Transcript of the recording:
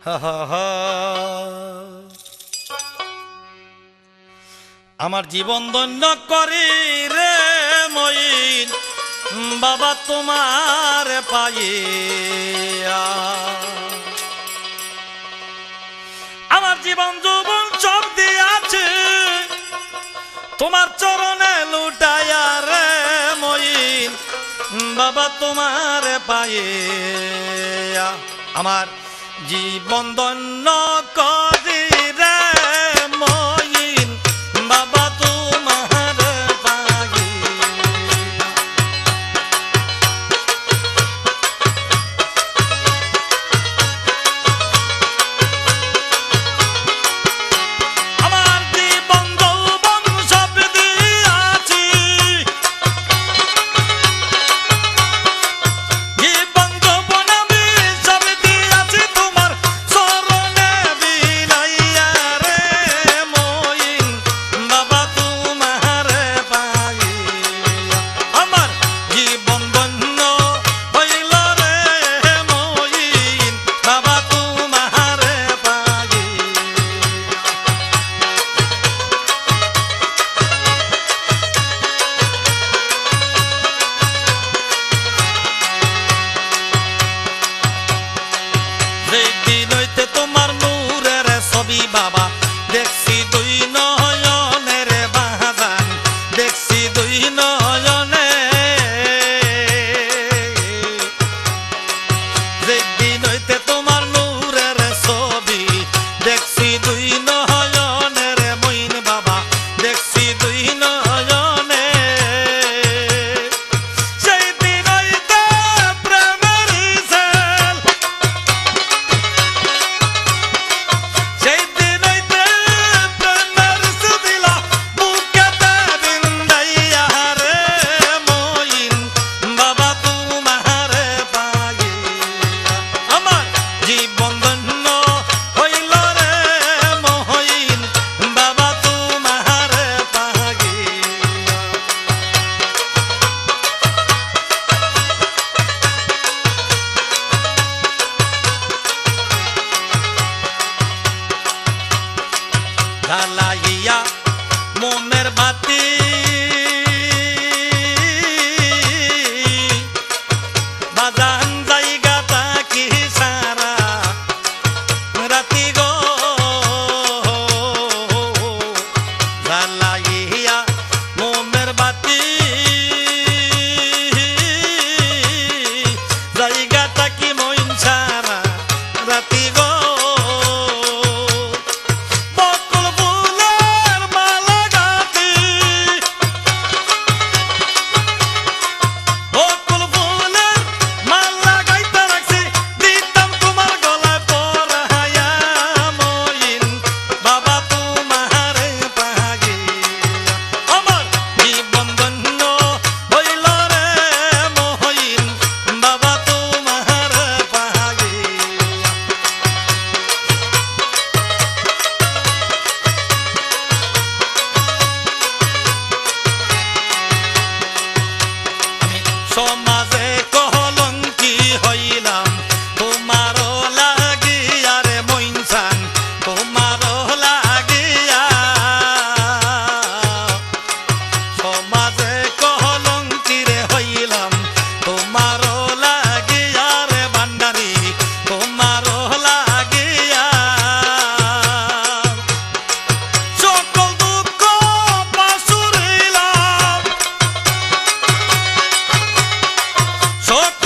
হা হা হা। আমার জীবন ধন্য করি রে মইন বাবা তোমার পাইয়া। আমার জীবন যৌবন সব দিয়াছে তোমার চরণে লুটাইয়া রে মইন বাবা তোমার পাইয়া। আমার জীবন ধন্য করি রে মইন বাবা তোমার পাইয়া। আমার জীবন যৌবন সব দিয়াছি জীবন যৌবন আমি সব দিয়াছি তোমার চরণে বিলাইয়া রে মইন বাবা তোমার পাইয়া। আমার জীবন ধন্য হইল রে মইন বাবা তোমার পাইয়া। যেদিন হইতে তোমার নূরের ছবি বাবা দেখছি দুই নয়নের বাজান, দেখছি দুই নয়নে। যেদিন হইতে তোমার নূরের ছবি দেখছি দুই নয়নের মইন বাবা দেখছি দুই নয়নে। সেই দিন হইতে প্রেমের সেল, সেই দিন হইতে প্রেমের সুদিলা বুকেতে বিন্দাইয়া রে মইন বাবা তোমার পাইয়া। আমার জীবন ধন্য হইল রে মইন বাবা তোমার পাইয়া। জ্বালাইয়া মোমের বাতি বাজান জায়গাটা কি সারা রাতি গো। জ্বালাইয়া মোমের বাতি জায়গাটা কি মইন সারা রাতি গো। বকুল ফুলের মালা গাঁথি, বকুল ফুলের মালা গাইতে রাখছি দিতাম তোমার গলায় পরাইয়া মইন বাবা তোমার পাইয়া। আমার জীবন ধন্য হইল রে মইন বাবা তোমার পাইয়া। সমাজে কলঙ্কি হইলাম তোমারও লাগিয়া রে মইনসান তোমারও লাগিয়া। সমাজে কলঙ্কি রে হইলাম তোমারও লাগিয়া রে ভান্ডারি তোমারও লাগিয়া। সকল দুঃখ পাশুরিলাম, সকল